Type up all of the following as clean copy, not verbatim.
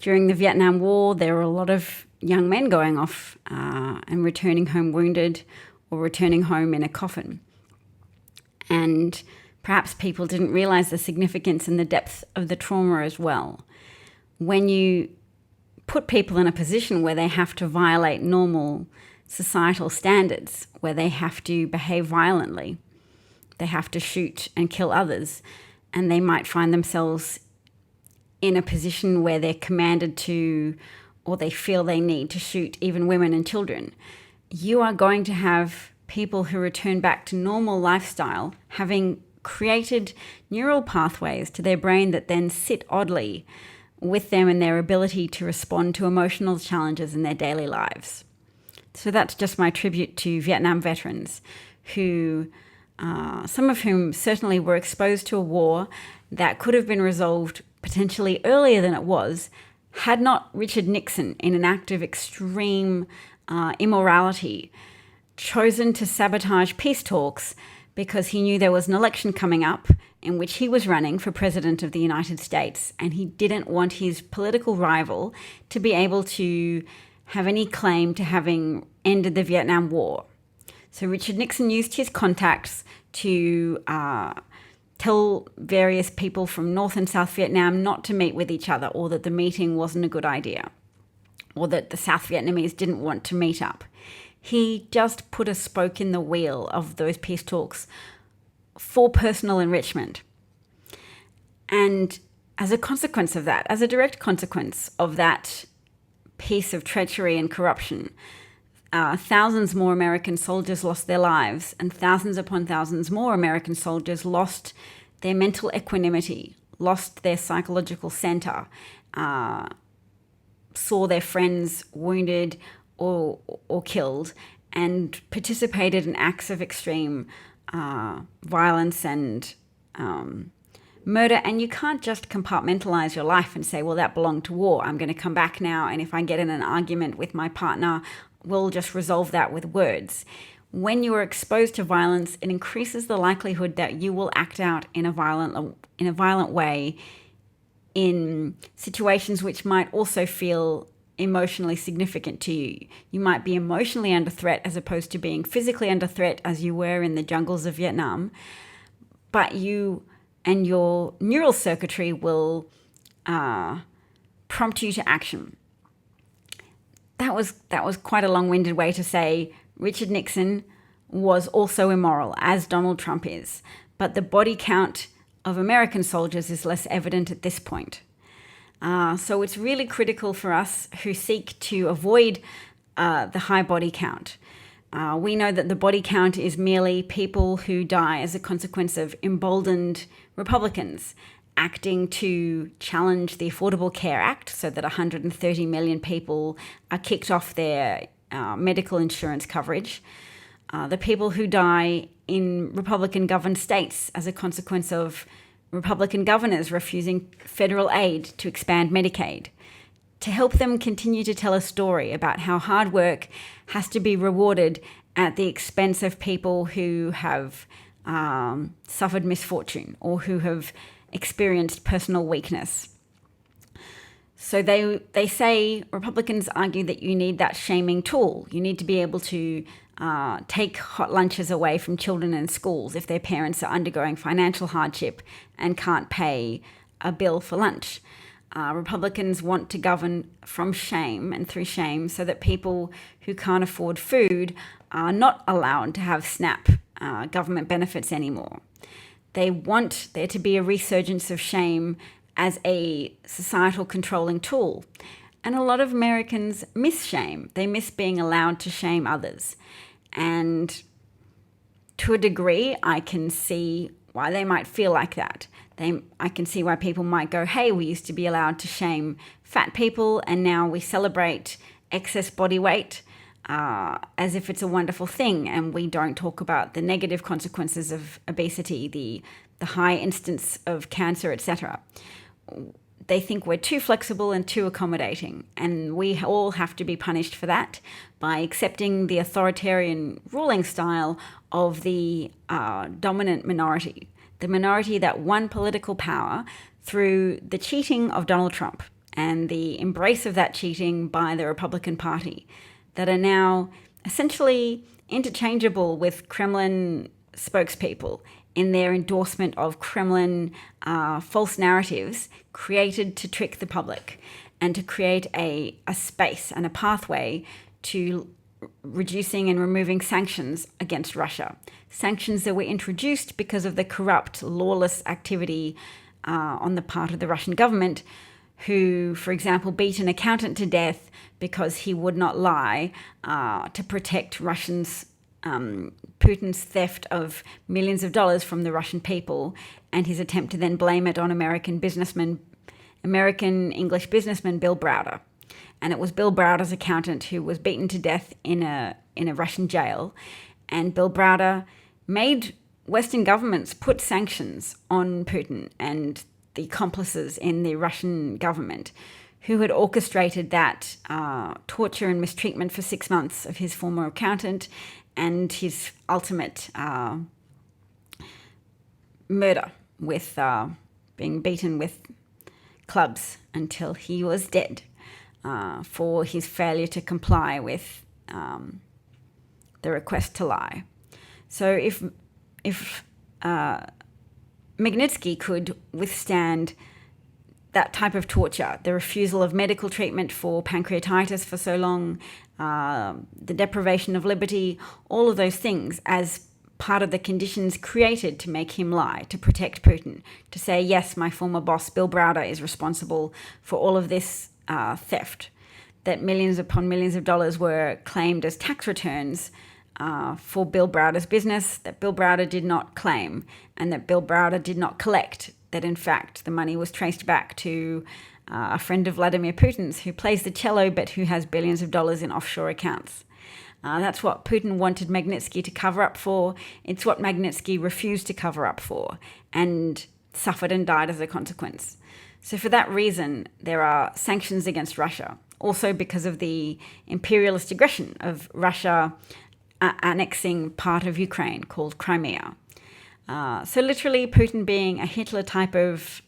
During the Vietnam War, there were a lot of young men going off and returning home wounded or returning home in a coffin. And perhaps people didn't realize the significance and the depth of the trauma as well. When you put people in a position where they have to violate normal societal standards, where they have to behave violently, they have to shoot and kill others, and they might find themselves in a position where they're commanded to, or they feel they need to shoot even women and children, you are going to have people who return back to normal lifestyle having created neural pathways to their brain that then sit oddly with them and their ability to respond to emotional challenges in their daily lives. So that's just my tribute to Vietnam veterans who, some of whom certainly were exposed to a war that could have been resolved potentially earlier than it was, had not Richard Nixon, in an act of extreme immorality, chosen to sabotage peace talks because he knew there was an election coming up in which he was running for president of the United States, and he didn't want his political rival to be able to have any claim to having ended the Vietnam War. So Richard Nixon used his contacts to tell various people from North and South Vietnam not to meet with each other, or that the meeting wasn't a good idea, or that the South Vietnamese didn't want to meet up. He just put a spoke in the wheel of those peace talks for personal enrichment. And as a consequence of that, as a direct consequence of that piece of treachery and corruption, thousands more American soldiers lost their lives, and thousands upon thousands more American soldiers lost their mental equanimity, lost their psychological center, saw their friends wounded or killed, and participated in acts of extreme violence and murder. And you can't just compartmentalize your life and say, well, that belonged to war. I'm going to come back now, and if I get in an argument with my partner, we'll just resolve that with words. When you are exposed to violence, it increases the likelihood that you will act out in a violent way in situations which might also feel emotionally significant to you. You might be emotionally under threat as opposed to being physically under threat as you were in the jungles of Vietnam, but you and your neural circuitry will prompt you to action. That was quite a long-winded way to say Richard Nixon was also immoral, as Donald Trump is, but the body count of American soldiers is less evident at this point. So it's really critical for us who seek to avoid the high body count. We know that the body count is merely people who die as a consequence of emboldened Republicans acting to challenge the Affordable Care Act so that 130 million people are kicked off their medical insurance coverage. The people who die in Republican-governed states as a consequence of Republican governors refusing federal aid to expand Medicaid, to help them continue to tell a story about how hard work has to be rewarded at the expense of people who have suffered misfortune or who have experienced personal weakness. So they say, Republicans argue that you need that shaming tool. You need to be able to take hot lunches away from children in schools if their parents are undergoing financial hardship and can't pay a bill for lunch. Republicans want to govern from shame and through shame so that people who can't afford food are not allowed to have SNAP government benefits anymore. They want there to be a resurgence of shame as a societal controlling tool. And a lot of Americans miss shame. They miss being allowed to shame others. And to a degree, I can see why they might feel like that. I can see why people might go, hey, we used to be allowed to shame fat people, and now we celebrate excess body weight as if it's a wonderful thing, and we don't talk about the negative consequences of obesity, the high instance of cancer, etc. They think we're too flexible and too accommodating, and we all have to be punished for that by accepting the authoritarian ruling style of the dominant minority, the minority that won political power through the cheating of Donald Trump and the embrace of that cheating by the Republican Party that are now essentially interchangeable with Kremlin spokespeople in their endorsement of Kremlin false narratives created to trick the public and to create a space and a pathway to reducing and removing sanctions against Russia. Sanctions that were introduced because of the corrupt, lawless activity on the part of the Russian government, who, for example, beat an accountant to death because he would not lie to protect Putin's theft of millions of dollars from the Russian people, and his attempt to then blame it on American English businessman Bill Browder. And it was Bill Browder's accountant who was beaten to death in a Russian jail. And Bill Browder made Western governments put sanctions on Putin and the accomplices in the Russian government who had orchestrated that torture and mistreatment for 6 months of his former accountant and his ultimate murder with being beaten with clubs until he was dead. For his failure to comply with the request to lie. So if Magnitsky could withstand that type of torture, the refusal of medical treatment for pancreatitis for so long, the deprivation of liberty, all of those things as part of the conditions created to make him lie, to protect Putin, to say, yes, my former boss, Bill Browder, is responsible for all of this theft, that millions upon millions of dollars were claimed as tax returns for Bill Browder's business that Bill Browder did not claim and that Bill Browder did not collect, that in fact the money was traced back to a friend of Vladimir Putin's who plays the cello but who has billions of dollars in offshore accounts. That's what Putin wanted Magnitsky to cover up for. It's what Magnitsky refused to cover up for and suffered and died as a consequence. So for that reason, there are sanctions against Russia, also because of the imperialist aggression of Russia annexing part of Ukraine called Crimea. So literally Putin being a Hitler type of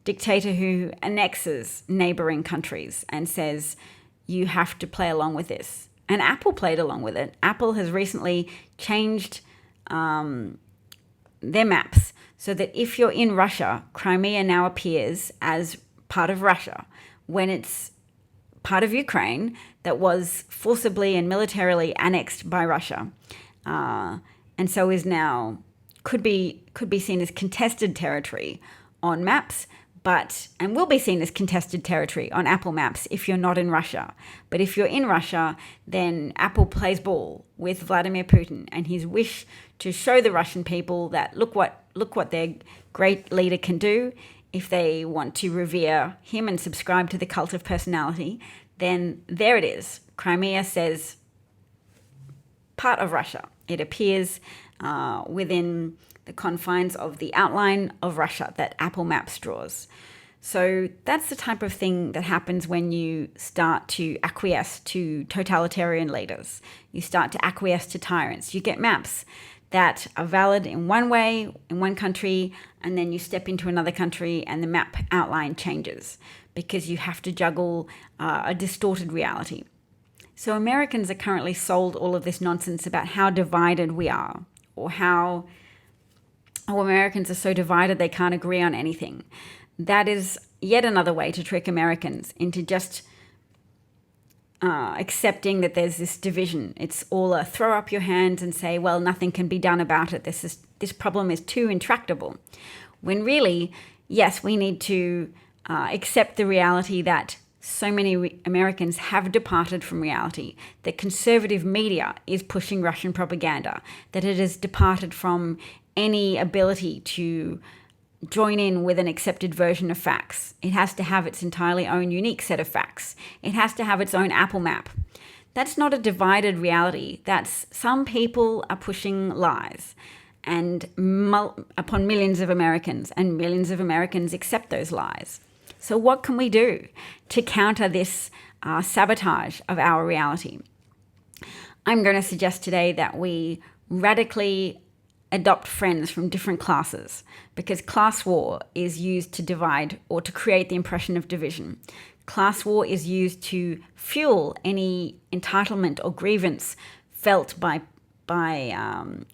dictator who annexes neighboring countries and says, you have to play along with this. And Apple played along with it. Apple has recently changed their maps so that if you're in Russia, Crimea now appears as part of Russia when it's part of Ukraine that was forcibly and militarily annexed by Russia, and so is now could be seen as contested territory on maps, and will be seen as contested territory on Apple Maps if you're not in Russia. But if you're in Russia, then Apple plays ball with Vladimir Putin and his wish to show the Russian people that look what their great leader can do. If they want to revere him and subscribe to the cult of personality, then there it is. Crimea says part of Russia. It appears within the confines of the outline of Russia that Apple Maps draws. So that's the type of thing that happens when you start to acquiesce to totalitarian leaders. You start to acquiesce to tyrants. You get maps that are valid in one way, in one country, and then you step into another country and the map outline changes because you have to juggle a distorted reality. So Americans are currently sold all of this nonsense about how divided we are, or how Americans are so divided they can't agree on anything. That is yet another way to trick Americans into just accepting that there's this division. It's all a throw up your hands and say, well, nothing can be done about it. This problem is too intractable. When really, yes, we need to accept the reality that so many Americans have departed from reality, that conservative media is pushing Russian propaganda, that it has departed from any ability to join in with an accepted version of facts. It has to have its entirely own unique set of facts. It has to have its own Apple map. That's not a divided reality. That's some people are pushing lies and upon millions of Americans, and millions of Americans accept those lies. So what can we do to counter this sabotage of our reality? I'm going to suggest today that we radically adopt friends from different classes, because class war is used to divide or to create the impression of division. Class war is used to fuel any entitlement or grievance felt by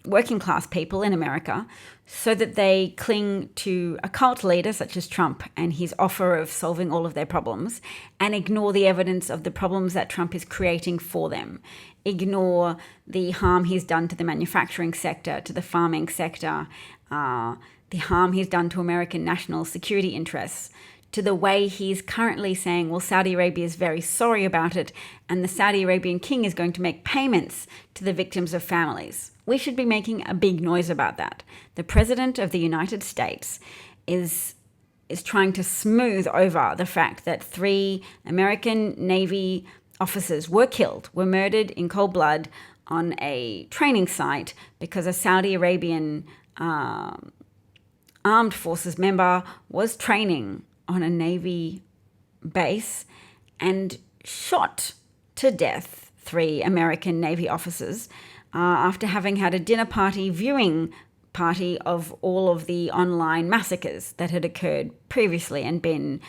working class people in America, so that they cling to a cult leader such as Trump and his offer of solving all of their problems, and ignore the evidence of the problems that Trump is creating for them. Ignore the harm he's done to the manufacturing sector, to the farming sector, the harm he's done to American national security interests, to the way he's currently saying, well, Saudi Arabia is very sorry about it, and the Saudi Arabian king is going to make payments to the victims of families. We should be making a big noise about that. The President of the United States is trying to smooth over the fact that 3 American Navy officers were murdered in cold blood on a training site because a Saudi Arabian armed forces member was training on a Navy base and shot to death 3 American Navy officers after having had a dinner party viewing party of all of the online massacres that had occurred previously and been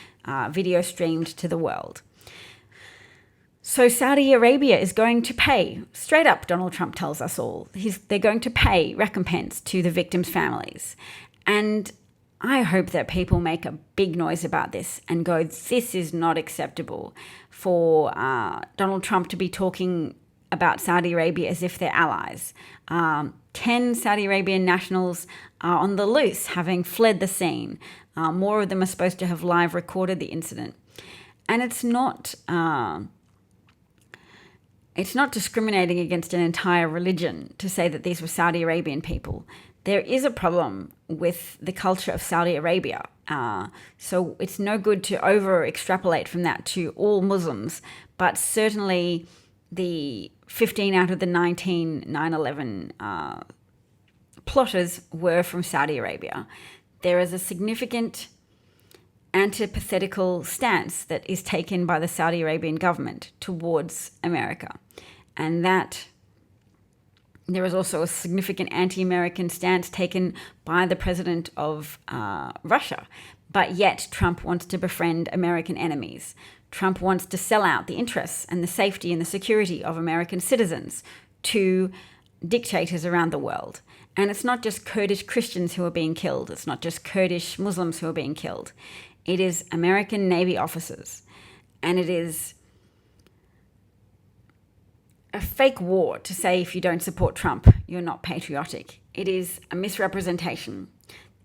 video streamed to the world. So Saudi Arabia is going to pay, straight up, Donald Trump tells us all, they're going to pay recompense to the victims' families. And I hope that people make a big noise about this and go, this is not acceptable for Donald Trump to be talking about Saudi Arabia as if they're allies. 10 Saudi Arabian nationals are on the loose, having fled the scene. More of them are supposed to have live recorded the incident. And it's not discriminating against an entire religion to say that these were Saudi Arabian people. There is a problem with the culture of Saudi Arabia. So it's no good to over-extrapolate from that to all Muslims, but certainly the 15 out of the 19 9/11 plotters were from Saudi Arabia. There is a significant antithetical stance that is taken by the Saudi Arabian government towards America, and that there is also a significant anti-American stance taken by the president of Russia. But yet Trump wants to befriend American enemies. Trump wants to sell out the interests and the safety and the security of American citizens to dictators around the world. And it's not just Kurdish Christians who are being killed. It's not just Kurdish Muslims who are being killed. It is American Navy officers. And it is a fake war to say if you don't support Trump, you're not patriotic. It is a misrepresentation.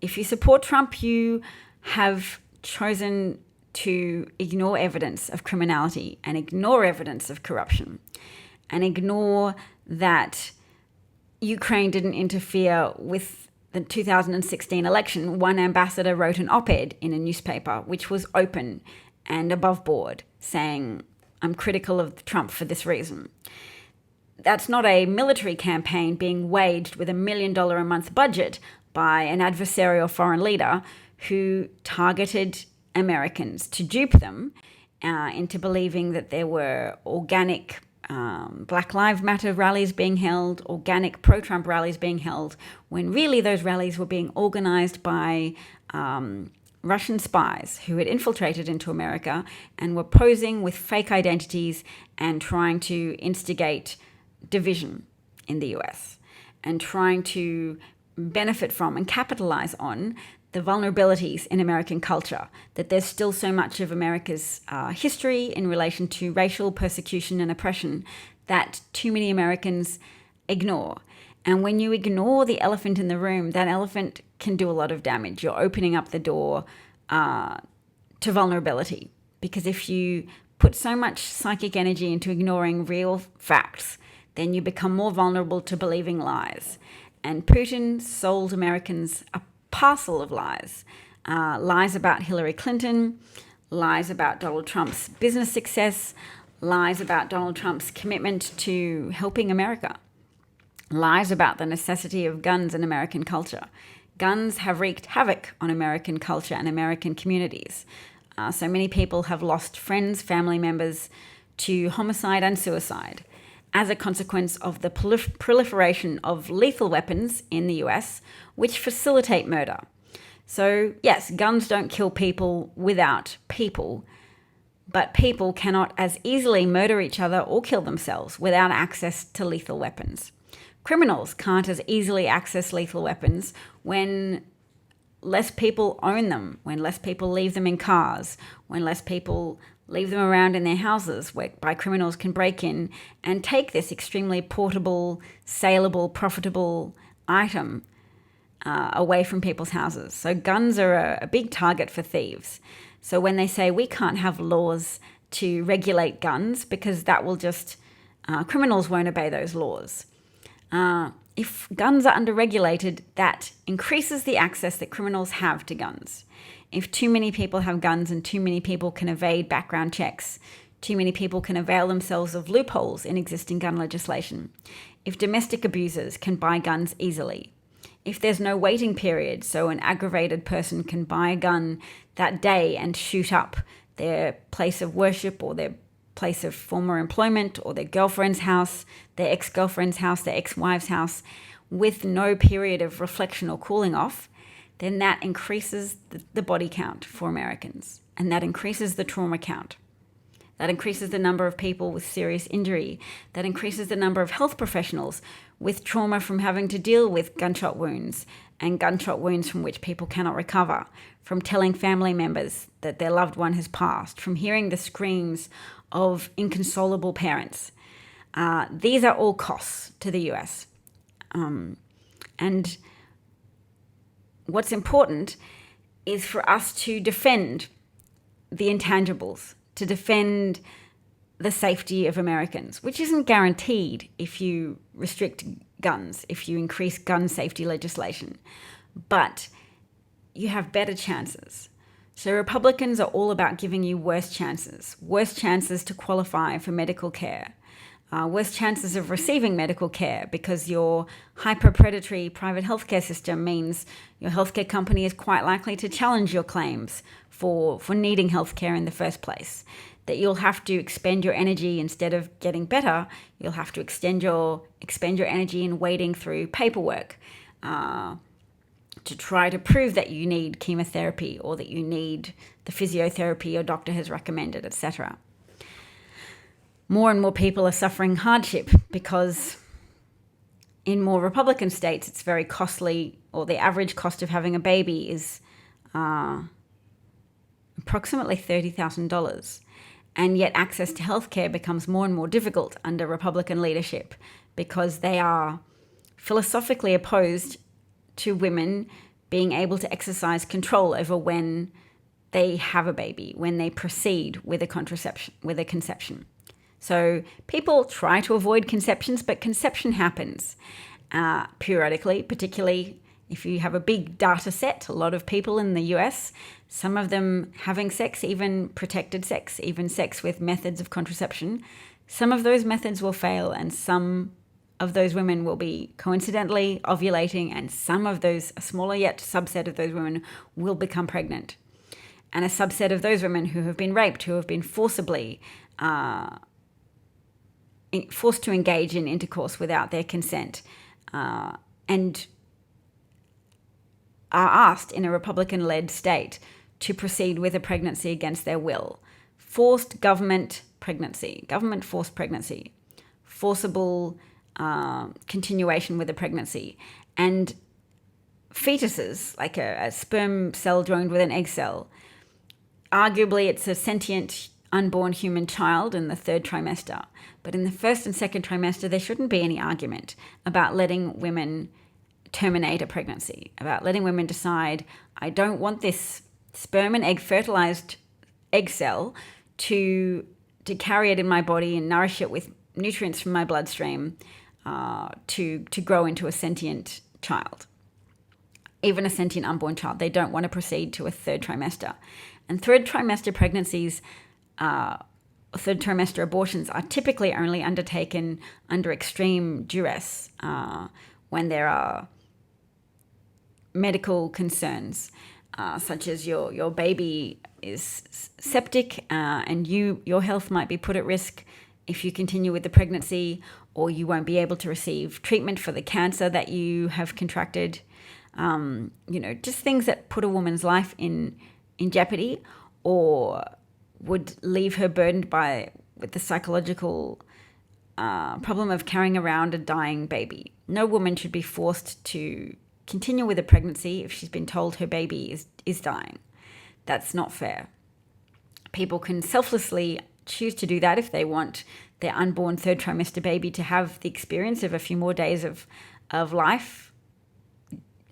If you support Trump, you have chosen to ignore evidence of criminality and ignore evidence of corruption and ignore that Ukraine didn't interfere with the 2016 election. One ambassador wrote an op-ed in a newspaper which was open and above board, saying, I'm critical of Trump for this reason. That's not a military campaign being waged with $1 million a month budget by an adversarial foreign leader who targeted Americans to dupe them into believing that there were organic Black Lives Matter rallies being held, organic pro-Trump rallies being held, when really those rallies were being organized by Russian spies who had infiltrated into America and were posing with fake identities and trying to instigate division in the US and trying to benefit from and capitalize on the vulnerabilities in American culture, that there's still so much of America's history in relation to racial persecution and oppression that too many Americans ignore. And when you ignore the elephant in the room, that elephant can do a lot of damage. You're opening up the door to vulnerability. Because if you put so much psychic energy into ignoring real facts, then you become more vulnerable to believing lies. And Putin sold Americans a parcel of lies. Lies about Hillary Clinton, lies about Donald Trump's business success, lies about Donald Trump's commitment to helping America, lies about the necessity of guns in American culture. Guns have wreaked havoc on American culture and American communities. So many people have lost friends, family members to homicide and suicide. as a consequence of the proliferation of lethal weapons in the US, which facilitate murder. So, yes, guns don't kill people without people, but people cannot as easily murder each other or kill themselves without access to lethal weapons. Criminals can't as easily access lethal weapons when less people own them, when less people leave them in cars, when less people leave them around in their houses, whereby criminals can break in and take this extremely portable, saleable, profitable item away from people's houses. So guns are a big target for thieves. So when they say we can't have laws to regulate guns because that will just, criminals won't obey those laws. If guns are underregulated, that increases the access that criminals have to guns. If too many people have guns and too many people can evade background checks, too many people can avail themselves of loopholes in existing gun legislation. If domestic abusers can buy guns easily. If there's no waiting period, so an aggravated person can buy a gun that day and shoot up their place of worship or their place of former employment or their girlfriend's house, their ex-girlfriend's house, their ex-wife's house, with no period of reflection or cooling off, then that increases the body count for Americans, and that increases the trauma count. That increases the number of people with serious injury. That increases the number of health professionals with trauma from having to deal with gunshot wounds and gunshot wounds from which people cannot recover, from telling family members that their loved one has passed, from hearing the screams of inconsolable parents. These are all costs to the US. And what's important is for us to defend the intangibles, to defend the safety of Americans, which isn't guaranteed if you restrict guns, if you increase gun safety legislation. But you have better chances. So Republicans are all about giving you worse chances to qualify for medical care, worse chances of receiving medical care because your hyper-predatory private healthcare system means your healthcare company is quite likely to challenge your claims for needing healthcare in the first place. That you'll have to expend your energy instead of getting better, you'll have to expend your energy in wading through paperwork to try to prove that you need chemotherapy or that you need the physiotherapy your doctor has recommended, etc. More and more people are suffering hardship because in more Republican states, it's very costly, or the average cost of having a baby is approximately $30,000. And yet access to healthcare becomes more and more difficult under Republican leadership because they are philosophically opposed to women being able to exercise control over when they have a baby, when they proceed with a conception. So people try to avoid conceptions, but conception happens periodically, particularly if you have a big data set, a lot of people in the US, some of them having sex, even protected sex, even sex with methods of contraception. Some of those methods will fail and some of those women will be coincidentally ovulating, and some of those, a smaller yet subset of those women, will become pregnant. And a subset of those women who have been raped, who have been forcibly forced to engage in intercourse without their consent, and are asked in a Republican-led state to proceed with a pregnancy against their will. Forced government pregnancy, government-forced pregnancy, forcible continuation with a pregnancy, and fetuses, like a sperm cell joined with an egg cell. Arguably, it's a sentient, unborn human child in the third trimester. But in the first and second trimester, there shouldn't be any argument about letting women terminate a pregnancy, about letting women decide, I don't want this sperm and egg fertilized egg cell to carry it in my body and nourish it with nutrients from my bloodstream to grow into a sentient child. Even a sentient unborn child, they don't want to proceed to a third trimester. And third trimester pregnancies, third trimester abortions are typically only undertaken under extreme duress when there are medical concerns, such as your baby is septic and your health might be put at risk. if you continue with the pregnancy, or you won't be able to receive treatment for the cancer that you have contracted. Just things that put a woman's life in jeopardy, or would leave her burdened with the psychological problem of carrying around a dying baby. No woman should be forced to continue with a pregnancy if she's been told her baby is dying. That's not fair. People can selflessly choose to do that if they want their unborn third trimester baby to have the experience of a few more days of life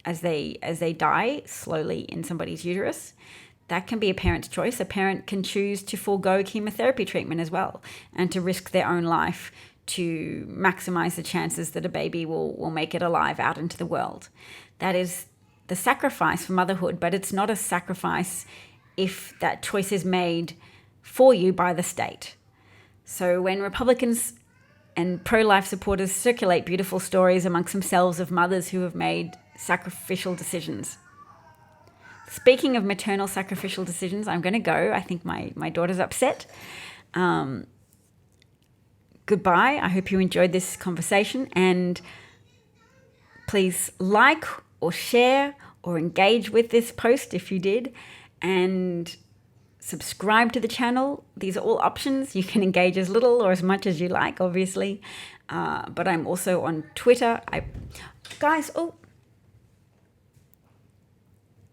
as they die slowly in somebody's uterus. That can be a parent's choice. A parent can choose to forego chemotherapy treatment as well, and to risk their own life to maximize the chances that a baby will make it alive out into the world. That is the sacrifice for motherhood, but it's not a sacrifice if that choice is made for you by the state. So when Republicans and pro-life supporters circulate beautiful stories amongst themselves of mothers who have made sacrificial decisions. Speaking of maternal sacrificial decisions, I'm going to go. I think my daughter's upset. Goodbye. I hope you enjoyed this conversation, and please like or share or engage with this post if you did, and subscribe to the channel. These are all options. You can engage as little or as much as you like, obviously. But I'm also on Twitter. Guys,